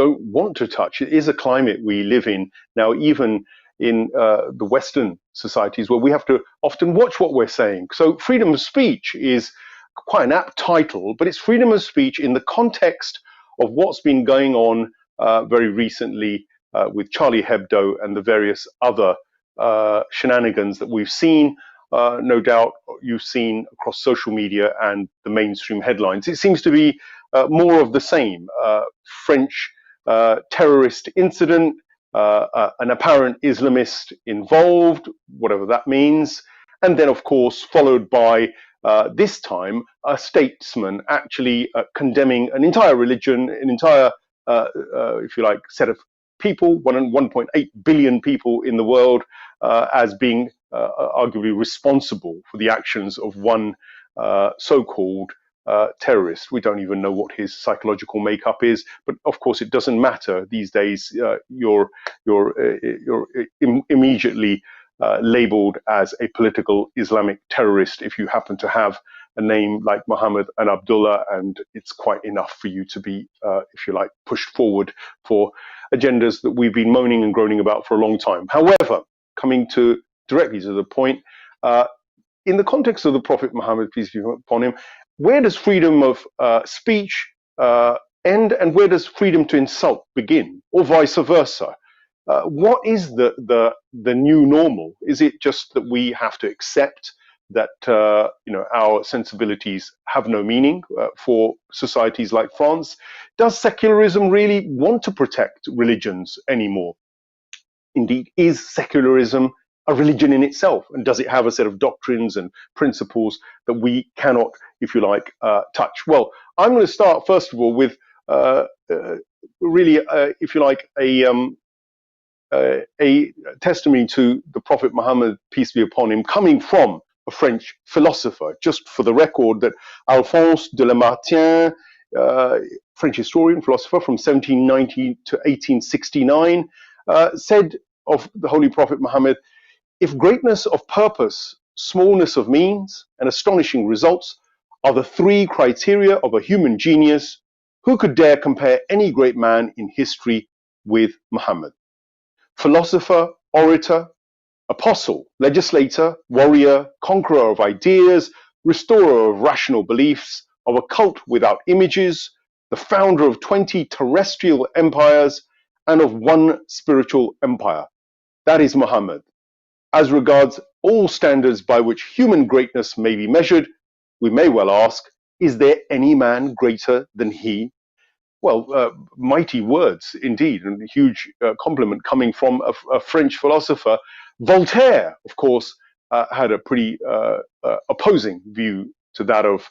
don't want to touch. It is a climate we live in now, even in the Western societies, where we have to often watch what we're saying. So freedom of speech is quite an apt title, but it's freedom of speech in the context of what's been going on very recently with Charlie Hebdo and the various other shenanigans that we've seen. No doubt you've seen across social media and the mainstream headlines. It seems to be more of the same. French terrorist incident, an apparent Islamist involved, whatever that means. And then, of course, followed by this time, a statesman actually condemning an entire religion, an entire, if you like, set of people, 1.8 billion people in the world, as being arguably responsible for the actions of one so-called terrorist. We don't even know what his psychological makeup is, but of course it doesn't matter these days. You're immediately labeled as a political Islamic terrorist if you happen to have a name like Muhammad and Abdullah, and it's quite enough for you to be, if you like, pushed forward for agendas that we've been moaning and groaning about for a long time. However, coming directly to the point, in the context of the Prophet Muhammad, peace be upon him, where does freedom of speech end, and where does freedom to insult begin, or vice versa? What is the new normal? Is it just that we have to accept that our sensibilities have no meaning for societies like France? Does secularism really want to protect religions anymore? Indeed, is secularism a religion in itself, and does it have a set of doctrines and principles that we cannot, if you like, touch? Well, I'm going to start first of all with really, if you like, a testimony to the Prophet Muhammad, peace be upon him, coming from a French philosopher. Just for the record, that Alphonse de Lamartine, French historian, philosopher from 1790 to 1869, said of the Holy Prophet Muhammad, "If greatness of purpose, smallness of means, and astonishing results are the three criteria of a human genius, who could dare compare any great man in history with Muhammad? Philosopher, orator, apostle, legislator, warrior, conqueror of ideas, restorer of rational beliefs, of a cult without images, the founder of 20 terrestrial empires, and of one spiritual empire. That is Muhammad. As regards all standards by which human greatness may be measured, we may well ask, is there any man greater than he?" Well, mighty words indeed, and a huge compliment coming from a French philosopher. Voltaire, of course, had a pretty opposing view to that of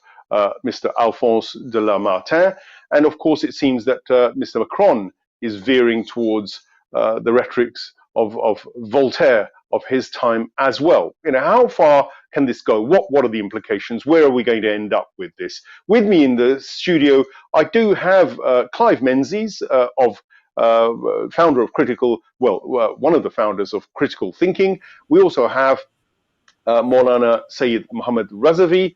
Mr. Alphonse de Lamartine. And of course, it seems that Mr. Macron is veering towards the rhetorics of Voltaire of his time as well. How far can this go? What are the implications? Where are we going to end up with this? With me in the studio, I do have Clive Menzies, founder of one of the founders of Critical Thinking. We also have Maulana Syed Muhammad Razavi,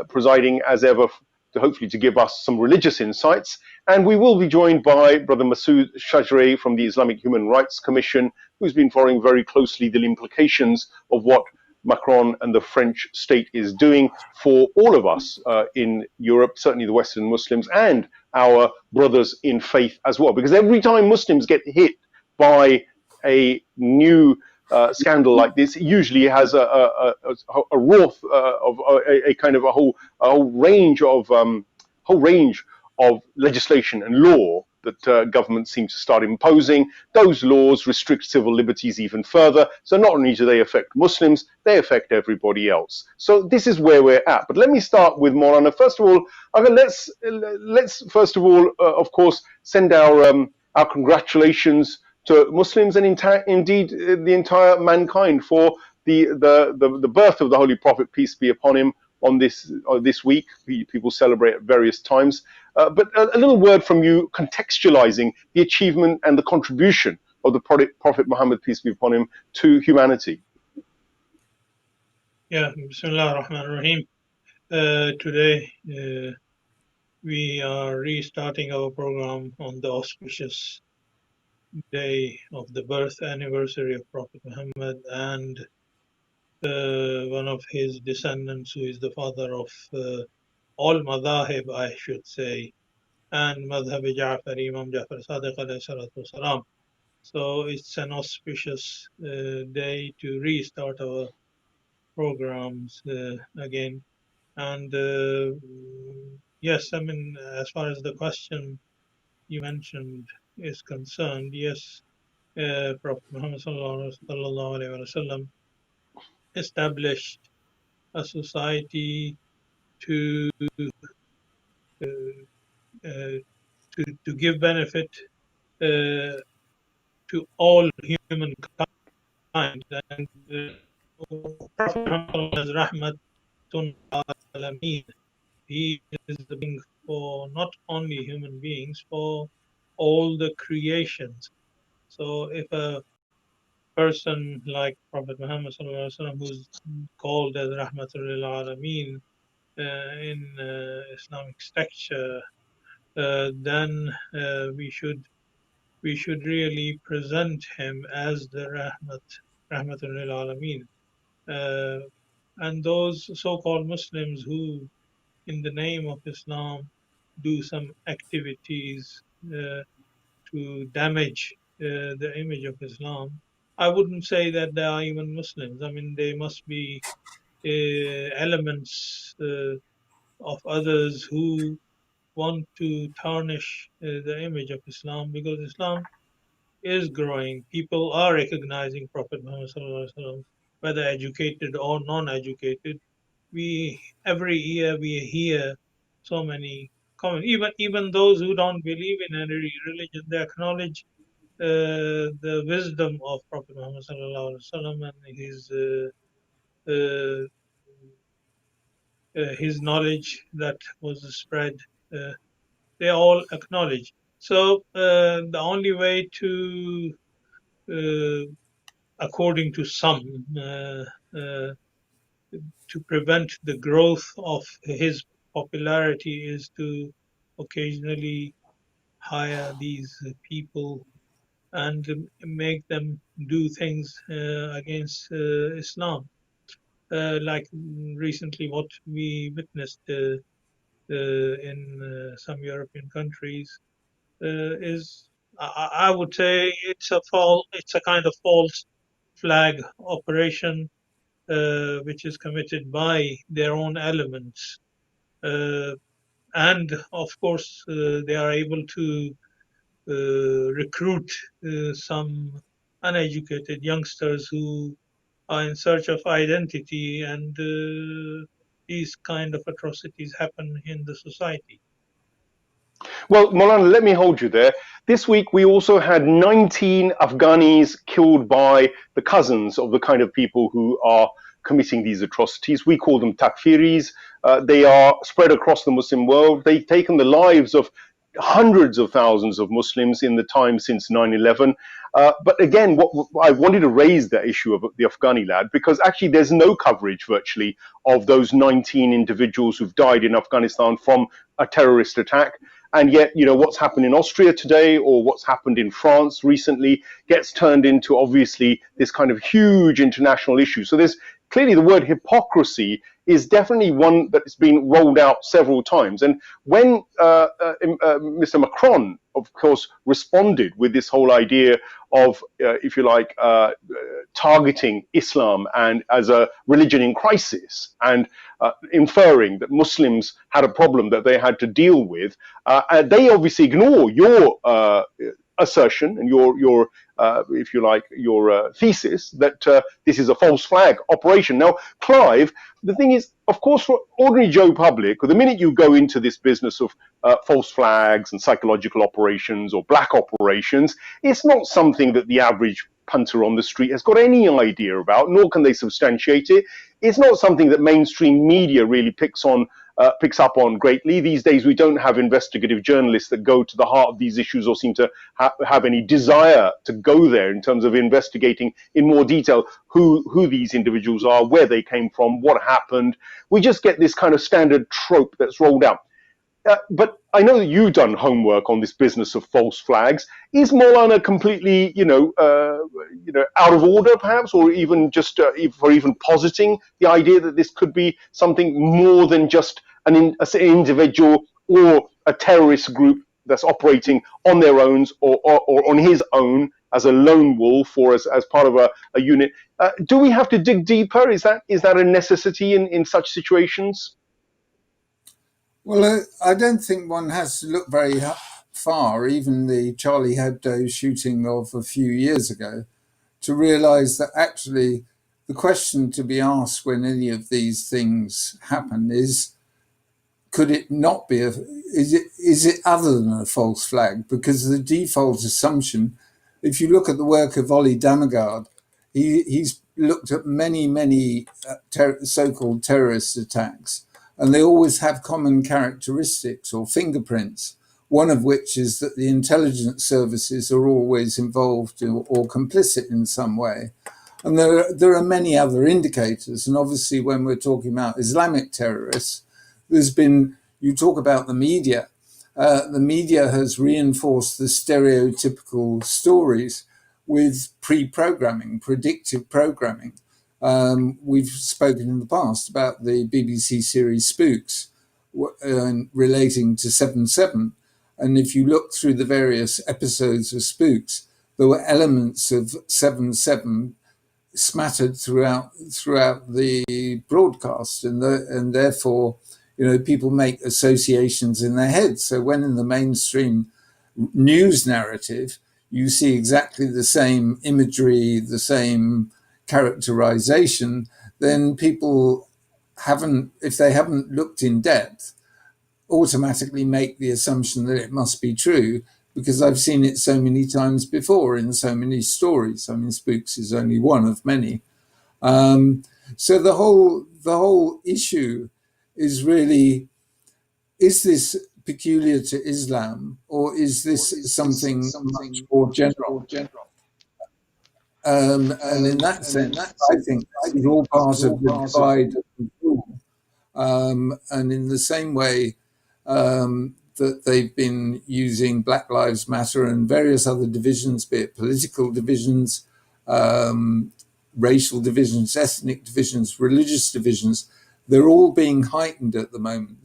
presiding as ever hopefully to give us some religious insights. And we will be joined by Brother Masoud Shadjreh from the Islamic Human Rights Commission, who's been following very closely the implications of what Macron and the French state is doing for all of us in Europe, certainly the Western Muslims and our brothers in faith as well. Because every time Muslims get hit by a new scandal like this, it usually has a wrath of a kind of a whole range of legislation and law that governments seem to start imposing. Those laws restrict civil liberties even further. So not only do they affect Muslims, they affect everybody else. So this is where we're at. But let me start with Maulana. First of all, let's first of all, of course, send our congratulations to Muslims and indeed the entire mankind for the birth of the Holy Prophet, peace be upon him, on this week. People celebrate at various times. But a little word from you contextualizing the achievement and the contribution of the Prophet Muhammad, peace be upon him, to humanity. Yeah, Bismillah ar-Rahman ar-Rahim. Today We are restarting our program on the auspicious day of the birth anniversary of Prophet Muhammad and one of his descendants, who is the father of all madhahib, I should say, and madhab Ja'fari, Imam Ja'far Sadiq alayhi salatu wasalam. So it's an auspicious day to restart our programs again. And yes, I mean, as far as the question you mentioned is concerned, yes, Prophet Muhammad sallallahu alaihi wasallam established a society to uh, to give benefit uh, to all humankind, and Prophet Muhammad is rahmatun alameen. He is the being for not only human beings, for all the creations. So if a person like Prophet Muhammad sallallahu alaihi wasallam, who's called as Rahmatul lil Alameen in Islamic structure, then we should really present him as the Rahmatul lil Alameen. And those so-called Muslims who, in the name of Islam, do some activities to damage the image of Islam, I wouldn't say that they are even Muslims. I mean, they must be elements of others who want to tarnish the image of Islam, because Islam is growing. People are recognizing Prophet Muhammad sallallahu alaihi wasallam, whether educated or non-educated. We every year we hear so many comments. Even those who don't believe in any religion, they acknowledge the wisdom of Prophet Muhammad sallallahu alaihi wasallam and uh, his knowledge that was spread. Uh, they all acknowledge. So the only way to, according to some, uh, to prevent the growth of his popularity is to occasionally hire these people and make them do things against Islam. Like recently, what we witnessed in some European countries is, I would say, it's a kind of false flag operation, which is committed by their own elements. And of course, they are able to recruit some uneducated youngsters who are in search of identity, and these kind of atrocities happen in the society. Well, Maulana, let me hold you there. This week, we also had 19 Afghanis killed by the cousins of the kind of people who are committing these atrocities. We call them takfiris. They are spread across the Muslim world. They've taken the lives of hundreds of thousands of Muslims in the time since 9/11. But again, what I wanted to raise the issue of the Afghani lad, because actually there's no coverage virtually of those 19 individuals who've died in Afghanistan from a terrorist attack. And yet, you know, what's happened in Austria today or what's happened in France recently gets turned into obviously this kind of huge international issue. So there's clearly the word hypocrisy is definitely one that's been rolled out several times. And when Mr. Macron, of course, responded with this whole idea of, if you like, targeting Islam and as a religion in crisis, and inferring that Muslims had a problem that they had to deal with, they obviously ignore your assertion and your if you like, your thesis that this is a false flag operation. Now, Clive, the thing is, of course, for ordinary Joe public, the minute you go into this business of false flags and psychological operations or black operations, it's not something that the average punter on the street has got any idea about, nor can they substantiate it. It's not something that mainstream media really picks up on greatly. These days, we don't have investigative journalists that go to the heart of these issues or seem to have any desire to go there in terms of investigating in more detail who these individuals are, where they came from, what happened. We just get this kind of standard trope that's rolled out. but I know that you've done homework on this business of false flags. Is Maulana completely, out of order, perhaps, or even just even positing the idea that this could be something more than just an individual or a terrorist group that's operating on their own or on his own as a lone wolf or as part of a unit? Do we have to dig deeper? Is that a necessity in such situations? Well, I don't think one has to look very far, even the Charlie Hebdo shooting of a few years ago, to realize that actually the question to be asked when any of these things happen is, could it not be is it other than a false flag? Because the default assumption, if you look at the work of Ollie Damagard, he's looked at many so-called terrorist attacks, and they always have common characteristics or fingerprints, one of which is that the intelligence services are always involved or complicit in some way. And there are many other indicators. And obviously, when we're talking about Islamic terrorists, you talk about the media. The media has reinforced the stereotypical stories with pre-programming, predictive programming. We've spoken in the past about the BBC series Spooks relating to 7/7. And if you look through the various episodes of Spooks, there were elements of 7/7 smattered throughout the broadcast, and therefore, people make associations in their heads. So when in the mainstream news narrative, you see exactly the same imagery, the same characterization, then people if they haven't looked in depth, automatically make the assumption that it must be true, because I've seen it so many times before in so many stories. I mean, Spooks is only one of many. So the whole issue is really, is this peculiar to Islam, or is this something much more general? And in that sense, I think it's all part of the divide and rule. And in the same way that they've been using Black Lives Matter and various other divisions, be it political divisions, racial divisions, ethnic divisions, religious divisions, they're all being heightened at the moment.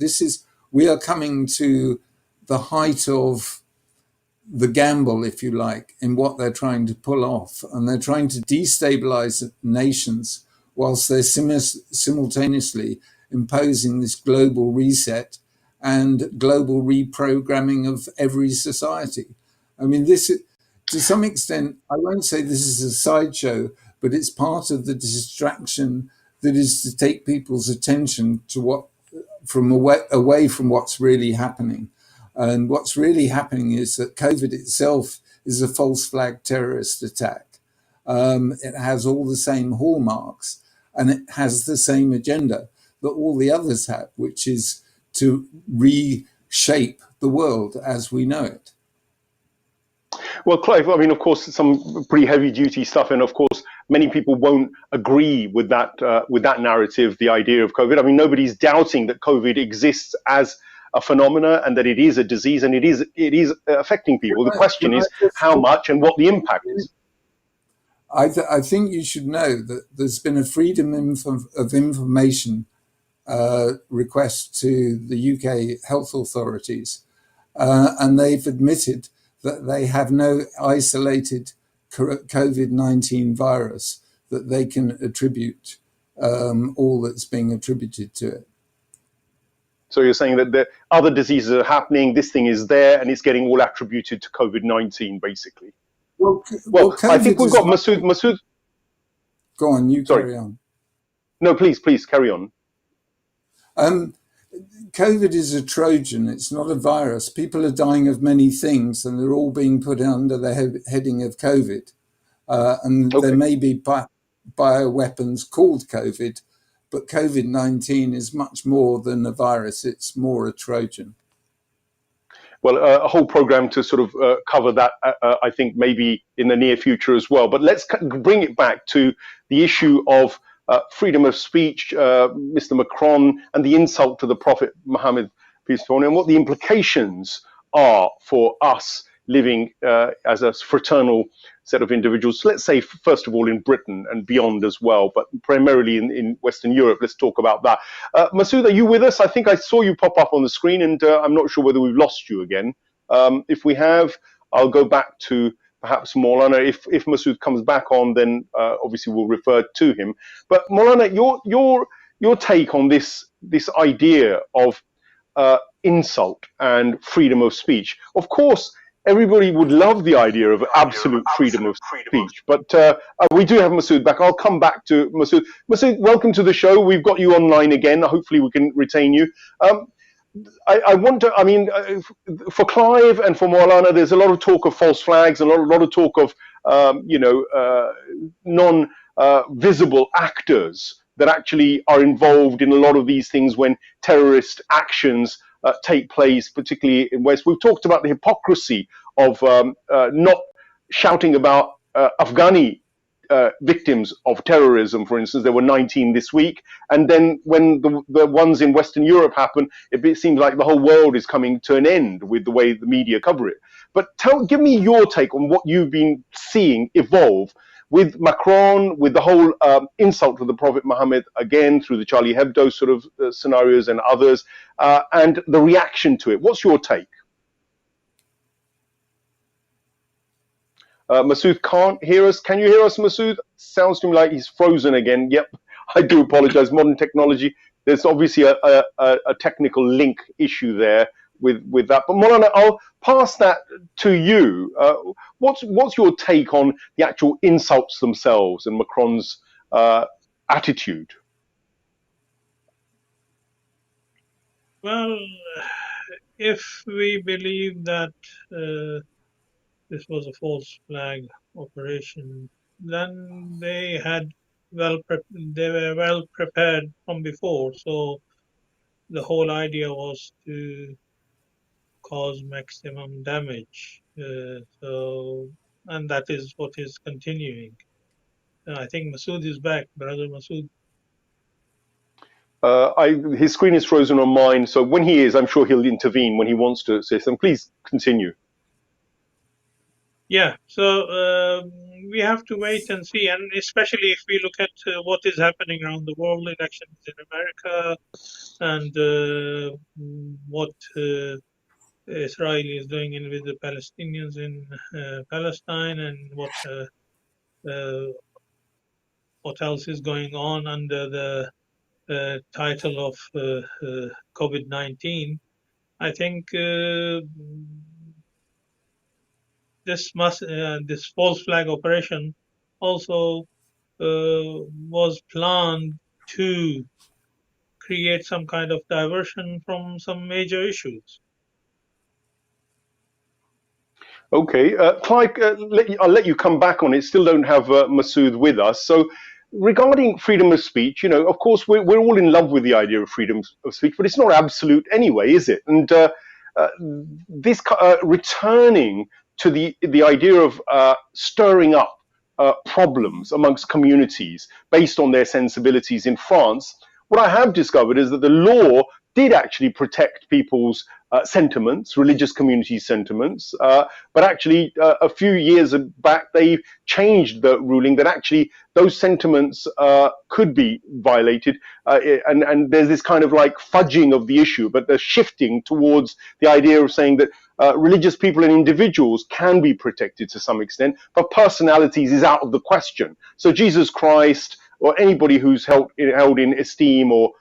We are coming to the height of the gamble, if you like, in what they're trying to pull off. And they're trying to destabilize nations whilst they're simultaneously imposing this global reset and global reprogramming of every society. I mean, to some extent, I won't say this is a sideshow, but it's part of the distraction that is to take people's attention to away from what's really happening. And what's really happening is that COVID itself is a false flag terrorist attack. It has all the same hallmarks, and it has the same agenda that all the others have, which is to reshape the world as we know it. Well, Clive, I mean, of course, some pretty heavy-duty stuff, and of course, many people won't agree with that narrative, the idea of COVID. I mean, nobody's doubting that COVID exists as a phenomena and that it is a disease and it is affecting people. The question is how much and what the impact is. I think you should know that there's been a freedom of information request to the UK health authorities, and they've admitted that they have no isolated COVID-19 virus that they can attribute all that's being attributed to it. So you're saying that the other diseases are happening, this thing is there, and it's getting all attributed to COVID-19, basically. Well, I think we've got Masoud. Masoud, go on, you carry on. No, please carry on. COVID is a Trojan. It's not a virus. People are dying of many things, and they're all being put under the heading of COVID. There may be bioweapons called COVID, but COVID-19 is much more than a virus. It's more a Trojan. Well, a whole program to sort of cover that, I think, maybe in the near future as well. But let's bring it back to the issue of freedom of speech, Mr. Macron, and the insult to the Prophet Muhammad, peace be upon him, and what the implications are for us living as a fraternal set of individuals. Let's say, first of all, in Britain and beyond as well, but primarily in Western Europe. Let's talk about that. Masoud, are you with us? I think I saw you pop up on the screen, and I'm not sure whether we've lost you again. If we have, I'll go back to perhaps Maulana. If Masoud comes back on, then obviously we'll refer to him. But Maulana, your take on this idea of insult and freedom of speech. Of course, everybody would love the idea of absolute freedom of speech, but we do have Masoud back. I'll come back to Masoud. Masoud, welcome to the show. We've got you online again. Hopefully we can retain you. I want to, I mean, for Clive and for Maulana, there's a lot of talk of false flags and a lot of talk of, non-visible actors that actually are involved in a lot of these things when terrorist actions take place, particularly in West. We've talked about the hypocrisy of not shouting about Afghani victims of terrorism, for instance. There were 19 this week. And then when the ones in Western Europe happen, it seems like the whole world is coming to an end with the way the media cover it. But give me your take on what you've been seeing evolve with Macron, with the whole insult to the Prophet Muhammad, again, through the Charlie Hebdo sort of scenarios and others, and the reaction to it. What's your take? Masoud can't hear us. Can you hear us, Masoud? Sounds to me like he's frozen again. Yep, I do apologize. Modern technology. There's obviously a technical link issue there with that. But Maulana, I'll pass that to you. What's your take on the actual insults themselves and Macron's attitude? Well, if we believe that this was a false flag operation, then they were well prepared from before. So the whole idea was to cause maximum damage. And that is what is continuing. I think Masoud is back, brother Masoud. His screen is frozen on mine, so when he is, I'm sure he'll intervene when he wants to say something. Please continue. Yeah, so we have to wait and see, and especially if we look at what is happening around the world, elections in America, and what Israel is doing with the Palestinians in Palestine, and what else is going on under the title of COVID-19. I think this false flag operation also was planned to create some kind of diversion from some major issues. Okay, Clive, I'll let you come back on it. Still don't have Masoud with us. So regarding freedom of speech, you know, of course, we're all in love with the idea of freedom of speech, but it's not absolute anyway, is it? And this returning to the idea of stirring up problems amongst communities based on their sensibilities in France, what I have discovered is that the law did actually protect people's sentiments, religious community sentiments, but actually a few years back they changed the ruling that actually those sentiments could be violated, and there's this kind of like fudging of the issue, but they're shifting towards the idea of saying that religious people and individuals can be protected to some extent, but personalities is out of the question. So Jesus Christ or anybody who's held in esteem or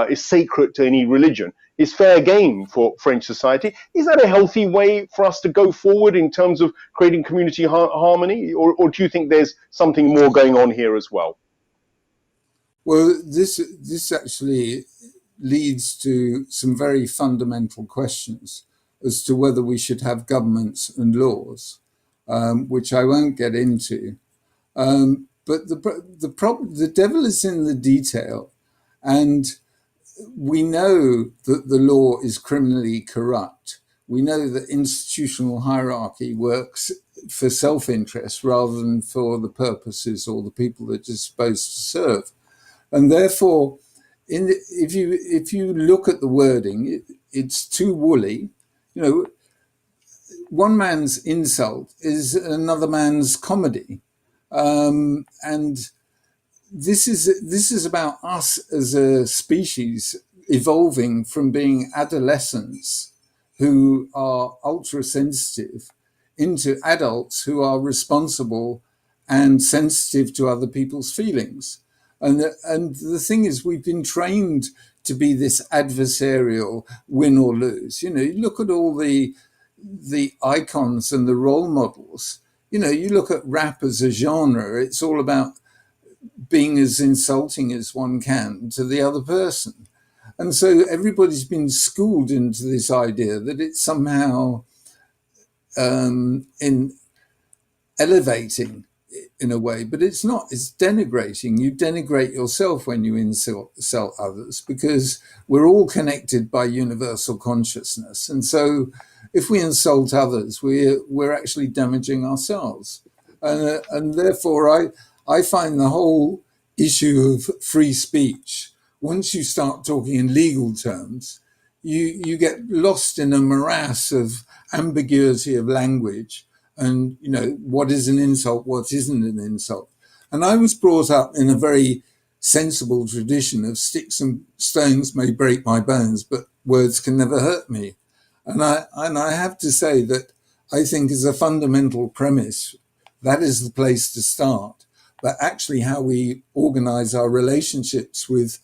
is sacred to any religion is fair game for French society. Is that a healthy way for us to go forward in terms of creating community harmony, or do you think there's something more going on here as well? Well, this actually leads to some very fundamental questions as to whether we should have governments and laws, which I won't get into. But the devil is in the detail, and we know that the law is criminally corrupt. We know that institutional hierarchy works for self-interest rather than for the purposes or the people that it's supposed to serve. And therefore, if you look at the wording, it's too woolly. You know, one man's insult is another man's comedy. And this is about us as a species evolving from being adolescents who are ultra sensitive into adults who are responsible and sensitive to other people's feelings. And the thing is, we've been trained to be this adversarial win or lose. You know, you look at all the icons and the role models. You know, you look at rap as a genre, it's all about being as insulting as one can to the other person. And so everybody's been schooled into this idea that it's somehow in elevating in a way, but it's not. It's denigrating. You denigrate yourself when you insult others, because we're all connected by universal consciousness. And so if we insult others, we're actually damaging ourselves. And therefore, I find the whole issue of free speech, once you start talking in legal terms, you get lost in a morass of ambiguity of language. And, you know, what is an insult, what isn't an insult. And I was brought up in a very sensible tradition of sticks and stones may break my bones, but words can never hurt me. And I have to say that I think as a fundamental premise, that is the place to start. But actually how we organize our relationships with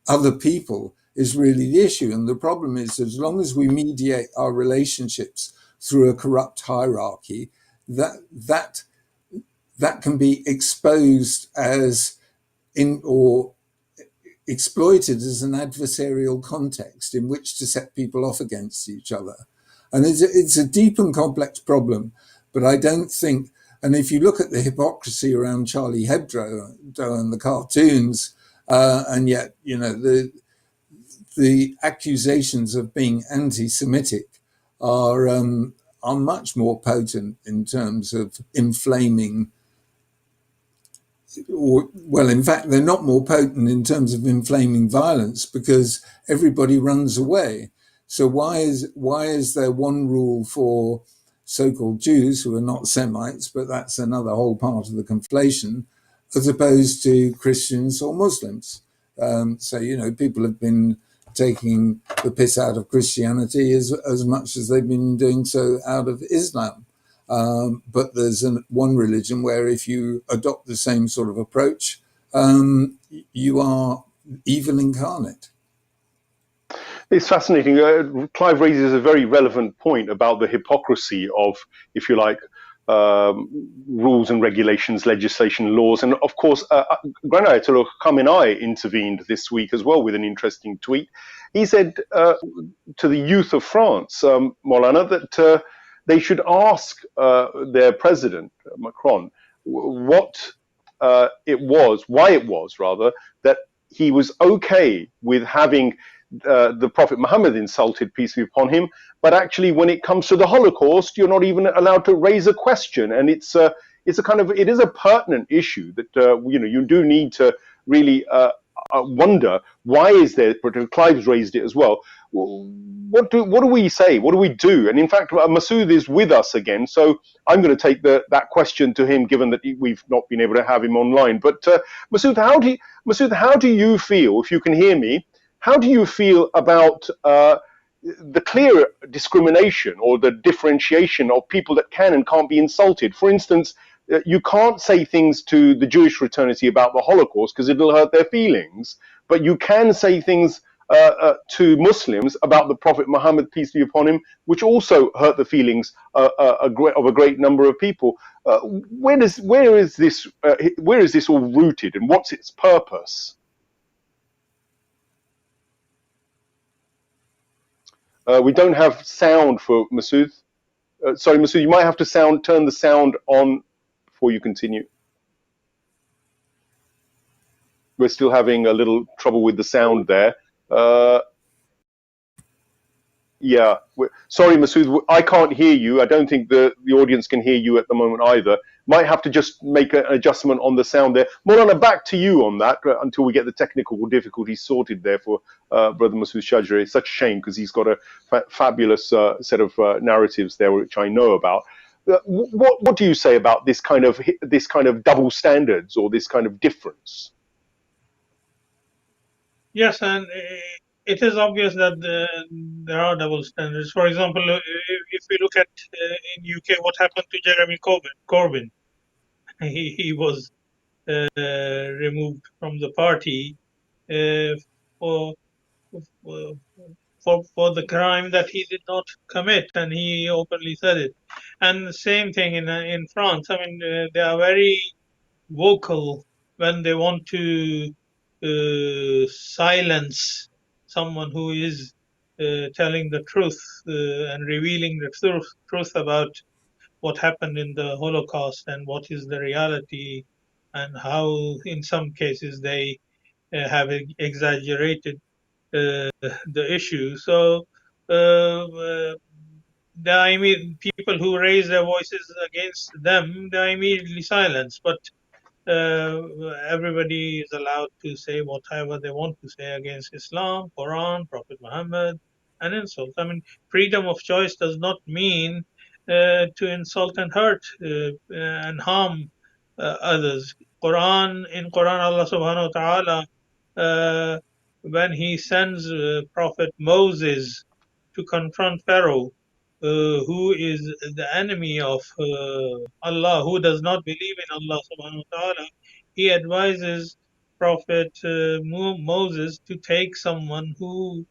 other people is really the issue. And the problem is, as long as we mediate our relationships through a corrupt hierarchy, that can be exposed as or exploited as an adversarial context in which to set people off against each other. And it's a deep and complex problem, but I don't think, and if you look at the hypocrisy around Charlie Hebdo and the cartoons, and yet, you know, the accusations of being anti-Semitic are much more potent in terms of inflaming, or, well, in fact, they're not more potent in terms of inflaming violence because everybody runs away. So why is there one rule for so-called Jews who are not Semites, but that's another whole part of the conflation, as opposed to Christians or Muslims? So, you know, people have been taking the piss out of Christianity as much as they've been doing so out of Islam. But there's one religion where if you adopt the same sort of approach, you are evil incarnate. It's fascinating. Clive raises a very relevant point about the hypocrisy of, if you like, rules and regulations, legislation, laws. And of course, Grand Ayatollah Khamenei intervened this week as well with an interesting tweet. He said to the youth of France, Maulana, that they should ask their president, Macron, why it was rather, that he was okay with having the Prophet Muhammad insulted, peace be upon him, but actually when it comes to the Holocaust, you're not even allowed to raise a question. And it is a pertinent issue that you know, you do need to really wonder, why is there, Clive's raised it as well, what do we say, what do we do? And in fact, Masoud is with us again, so I'm going to take that question to him, given that we've not been able to have him online. But Masoud, how do you feel, if you can hear me, how do you feel about the clear discrimination or the differentiation of people that can and can't be insulted? For instance, you can't say things to the Jewish fraternity about the Holocaust because it'll hurt their feelings, but you can say things to Muslims about the Prophet Muhammad, peace be upon him, which also hurt the feelings of a great number of people. Where is this all rooted, and what's its purpose? We don't have sound for Masoud. Sorry, Masoud, you might have to turn the sound on before you continue. We're still having a little trouble with the sound there. Yeah, sorry, Masoud, I can't hear you. I don't think the audience can hear you at the moment either. might have to just make an adjustment on the sound there. Maulana, back to you on that until we get the technical difficulties sorted there for Brother Masoud Shadjreh. It's such a shame because he's got a fabulous set of narratives there, which I know about. What do you say about this kind of double standards or this kind of difference? Yes, and it is obvious that there are double standards. For example, if we look at in UK, what happened to Jeremy Corbyn? He was removed from the party for the crime that he did not commit, and he openly said it. And the same thing in France. I mean, they are very vocal when they want to silence someone who is telling the truth and revealing the truth about what happened in the Holocaust and what is the reality, and how in some cases they have exaggerated the issue. So people who raise their voices against them, they are immediately silenced. But everybody is allowed to say whatever they want to say against Islam, Quran, Prophet Muhammad, and insult. I mean, freedom of choice does not mean to insult and hurt and harm others. In Quran, Allah subhanahu wa ta'ala, when he sends Prophet Moses to confront Pharaoh, who is the enemy of Allah, who does not believe in Allah subhanahu wa ta'ala, he advises Prophet Moses to take someone who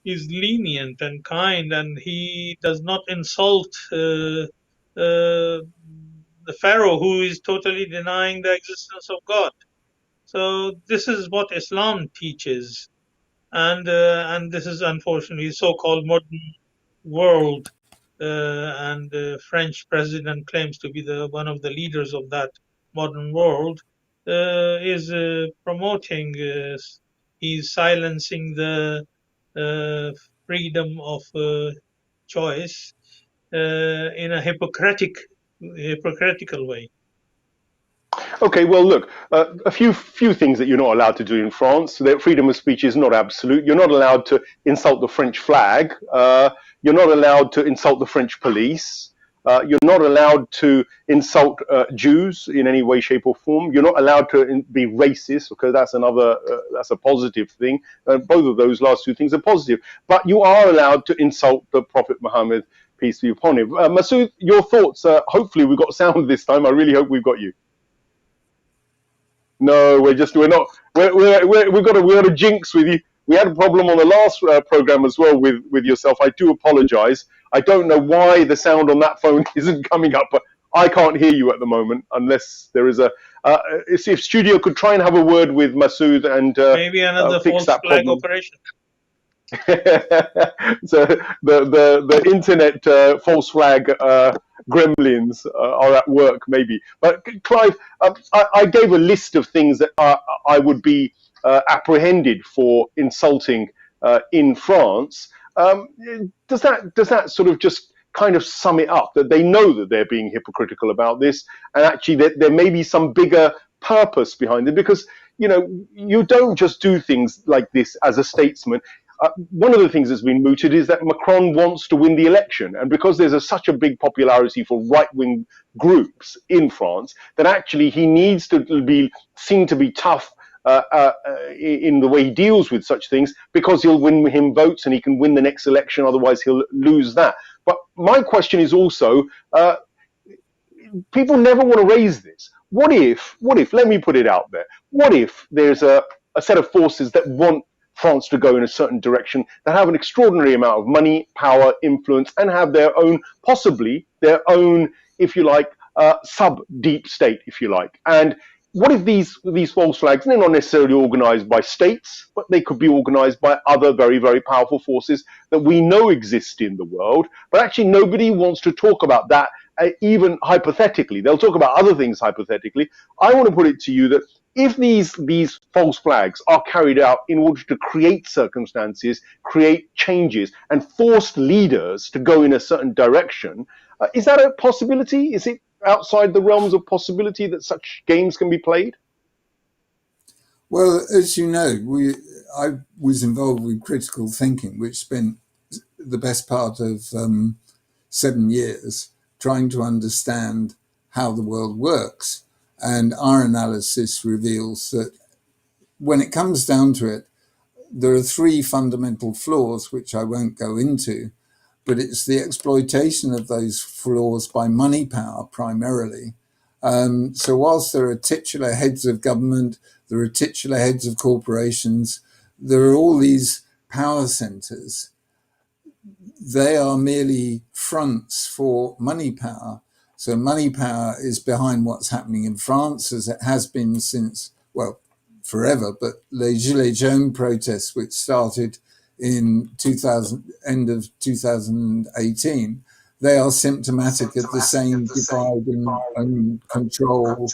is lenient and kind, and he does not insult the Pharaoh, who is totally denying the existence of God. So this is what Islam teaches, and this is unfortunately so-called modern world, and the French president claims to be one of the leaders of that modern world, is promoting. He's silencing the freedom of choice in a hypocritical way. Okay, well, look, a few things that you're not allowed to do in France. That freedom of speech is not absolute. You're not allowed to insult the French flag. You're not allowed to insult the French police. You're not allowed to insult Jews in any way, shape, or form. You're not allowed to be racist, because that's a positive thing. Both of those last two things are positive. But you are allowed to insult the Prophet Muhammad, peace be upon him. Masoud, your thoughts? Hopefully, we've got sound this time. I really hope we've got you. No, we've got a jinx with you. We had a problem on the last program as well with yourself. I do apologize. I don't know why the sound on that phone isn't coming up, but I can't hear you at the moment unless there is if studio could try and have a word with Masoud and maybe another fix false that flag problem. operation. So the internet false flag gremlins are at work, maybe. But Clive, I gave a list of things that I would be apprehended for insulting in France. Does that sort of just kind of sum it up, that they know that they're being hypocritical about this, and actually there may be some bigger purpose behind it? Because you don't just do things like this as a statesman. One of the things that's been mooted is that Macron wants to win the election, and because there's such a big popularity for right-wing groups in France, that actually he needs to be seen to be tough in the way he deals with such things, because he'll win him votes and he can win the next election, otherwise he'll lose that. But my question is also, people never want to raise this. What if, let me put it out there, what if there's a set of forces that want France to go in a certain direction, that have an extraordinary amount of money, power, influence, and have possibly their own, if you like, sub-deep state, if you like. And what if these false flags, they're not necessarily organized by states, but they could be organized by other very, very powerful forces that we know exist in the world, but actually nobody wants to talk about that, even hypothetically. They'll talk about other things hypothetically. I want to put it to you that if these false flags are carried out in order to create circumstances, create changes, and force leaders to go in a certain direction, is that a possibility? Is it? outside the realms of possibility that such games can be played? Well, as you know, I was involved with critical thinking, which spent the best part of 7 years trying to understand how the world works. And our analysis reveals that when it comes down to it, there are three fundamental flaws, which I won't go into, but it's the exploitation of those flaws by money power primarily. So whilst there are titular heads of government, there are titular heads of corporations, there are all these power centers, they are merely fronts for money power. So money power is behind what's happening in France, as it has been since, well, forever, but les Gilets jaunes protests, which started in end of 2018, they are symptomatic of the same divide and control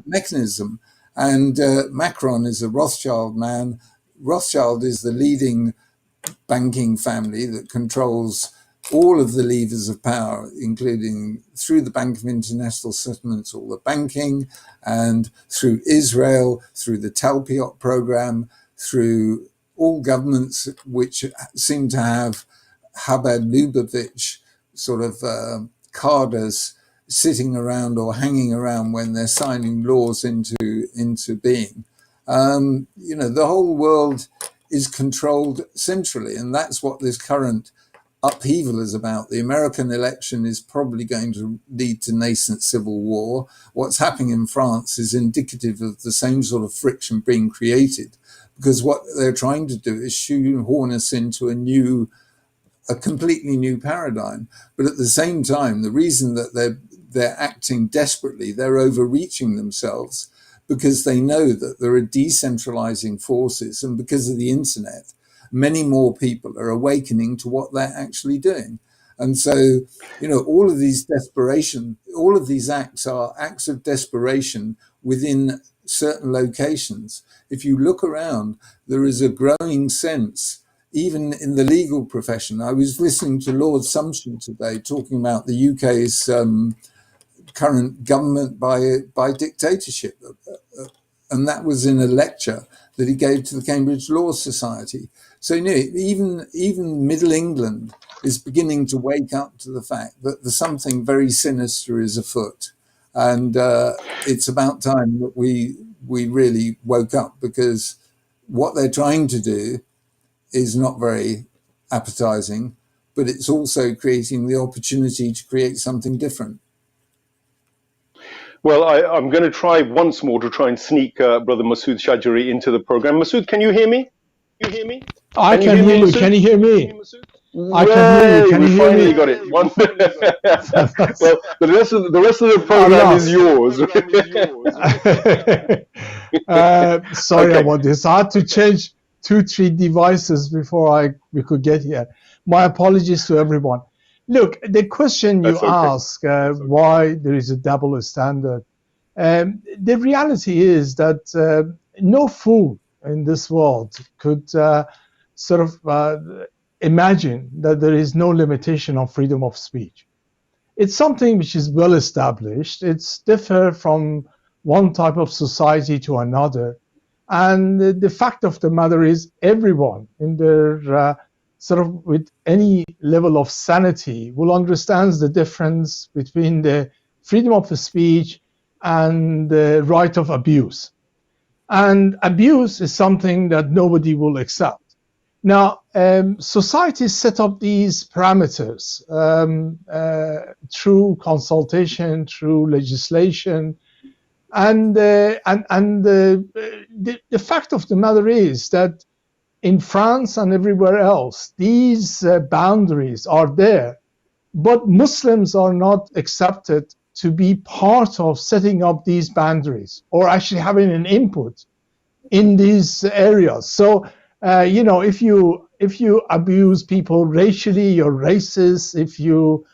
mechanism. And Macron is a Rothschild man. Rothschild is the leading banking family that controls all of the levers of power, including through the Bank of International Settlements, all the banking, and through Israel, through the Talpiot program, through all governments which seem to have Chabad Lubavitch sort of cadres sitting around or hanging around when they're signing laws into being. The whole world is controlled centrally, and that's what this current upheaval is about. The American election is probably going to lead to nascent civil war. What's happening in France is indicative of the same sort of friction being created, because what they're trying to do is shoehorn us into a completely new paradigm. But at the same time, the reason that they're acting desperately, they're overreaching themselves, because they know that there are decentralizing forces, and because of the internet, many more people are awakening to what they're actually doing. And so, all of these acts are acts of desperation within certain locations. If you look around, there is a growing sense, even in the legal profession. I was listening to Lord Sumption today talking about the UK's current government by dictatorship. And that was in a lecture that he gave to the Cambridge Law Society. So even Middle England is beginning to wake up to the fact that there's something very sinister is afoot. And it's about time that we really woke up, because what they're trying to do is not very appetizing, but it's also creating the opportunity to create something different. Well, I'm going to try once more to try and sneak Brother Masoud Shadjreh into the program. Masoud, can you hear me? I can hear you. Can you hear me? I can hear you. Can you hear me? We finally got it. Well, the rest of the program is yours. Sorry Okay. about this. I had to change 2-3 devices before we could get here. My apologies to everyone. Look, the question you ask, why there is a double standard, the reality is that no fool in this world could imagine that there is no limitation on freedom of speech. It's something which is well established. It's different from one type of society to another. And the fact of the matter is, everyone in their with any level of sanity will understand the difference between the freedom of speech and the right of abuse. And abuse is something that nobody will accept. Now, societies set up these parameters through consultation, through legislation, and the fact of the matter is that in France and everywhere else, these boundaries are there, but Muslims are not accepted to be part of setting up these boundaries or actually having an input in these areas. So, if you abuse people racially, you're racist. If you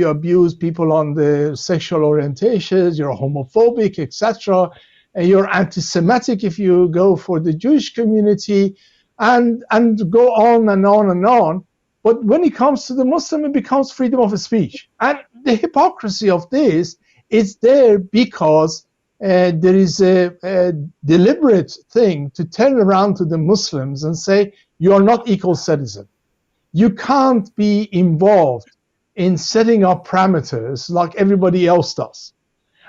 abuse people on the sexual orientations, you're homophobic, etc. You're anti-Semitic if you go for the Jewish community, and go on and on and on. But when it comes to the Muslim, it becomes freedom of speech. And the hypocrisy of this is there because there is a deliberate thing to turn around to the Muslims and say, you are not equal citizen. You can't be involved in setting up parameters like everybody else does.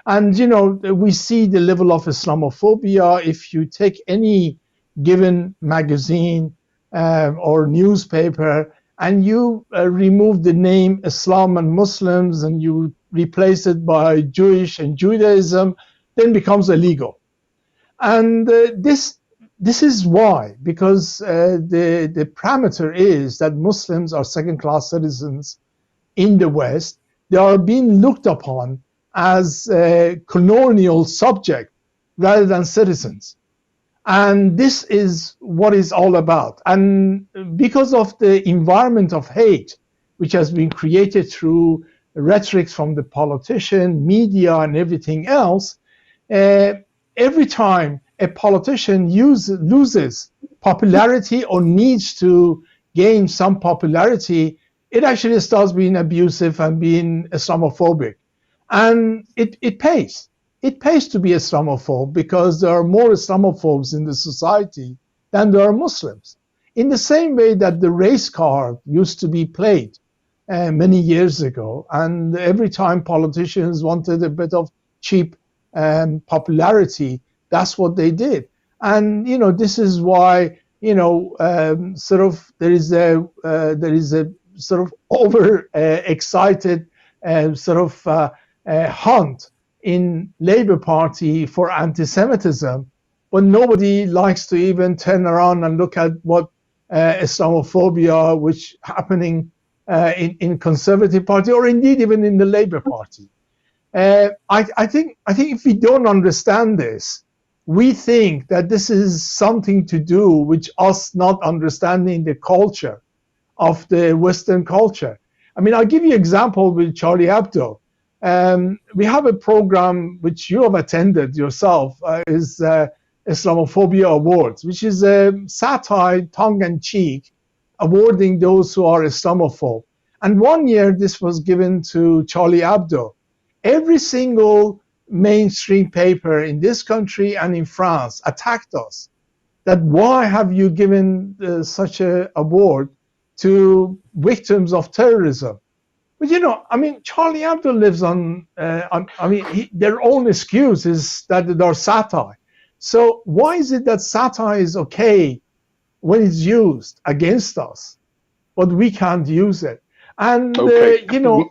And, you know, we see the level of Islamophobia. If you take any given magazine or newspaper and you remove the name Islam and Muslims and you replace it by Jewish and Judaism, then becomes illegal. And this is why, because the parameter is that Muslims are second-class citizens in the West. They are being looked upon as a colonial subject rather than citizens. And this is what it's all about. And because of the environment of hate, which has been created through rhetoric from the politician, media, and everything else, every time a politician loses popularity or needs to gain some popularity, it actually starts being abusive and being Islamophobic. And it pays. It pays to be Islamophobe because there are more Islamophobes in the society than there are Muslims. In the same way that the race card used to be played many years ago, and every time politicians wanted a bit of cheap popularity, that's what they did. And you know, this is why, you know, sort of there is a sort of over excited sort of hunt in Labour Party for anti-Semitism, but nobody likes to even turn around and look at what Islamophobia, which happening in Conservative Party or indeed even in the Labour Party. I think if we don't understand this, we think that this is something to do with us not understanding the culture of the Western culture. I mean, I'll give you an example with Charlie Hebdo. We have a program which you have attended yourself, is Islamophobia Awards, which is a satire, tongue-in-cheek, awarding those who are Islamophobe. And one year this was given to Charlie Hebdo. Every single mainstream paper in this country and in France attacked us. That why have you given such an award to victims of terrorism? But you know, I mean, Charlie Hebdo lives on I mean, their own excuse is that they're satire. So why is it that satire is okay when it's used against us, but we can't use it? And you know,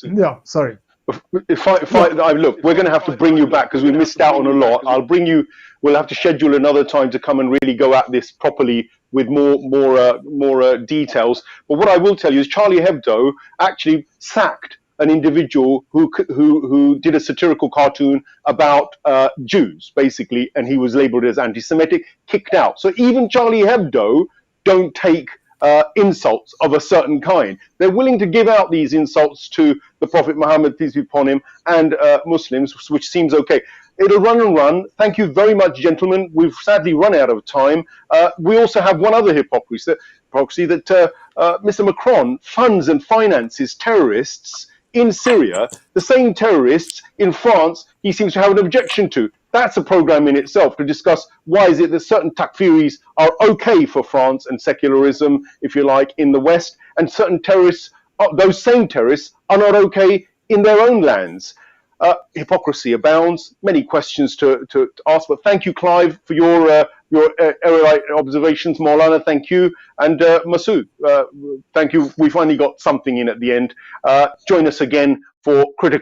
yeah, sorry. If I look, we're going to have to bring you back because we missed out on a lot. I'll bring you. We'll have to schedule another time to come and really go at this properly with more details. But what I will tell you is Charlie Hebdo actually sacked an individual who did a satirical cartoon about Jews, basically, and he was labeled as anti-Semitic, kicked out. So even Charlie Hebdo don't take insults of a certain kind. They're willing to give out these insults to the Prophet Muhammad, peace be upon him, and Muslims, which seems okay. It'll run and run. Thank you very much, gentlemen. We've sadly run out of time. We also have one other hypocrisy that Mr. Macron funds and finances terrorists in Syria, the same terrorists in France he seems to have an objection to. That's a program in itself to discuss why is it that certain takfiris are okay for France and secularism, if you like, in the West, and certain terrorists, those same terrorists, are not okay in their own lands. Hypocrisy abounds. Many questions to ask, but thank you, Clive, for your erudite observations. Maulana, thank you, and Masoud, thank you. We finally got something in at the end. Join us again for critical.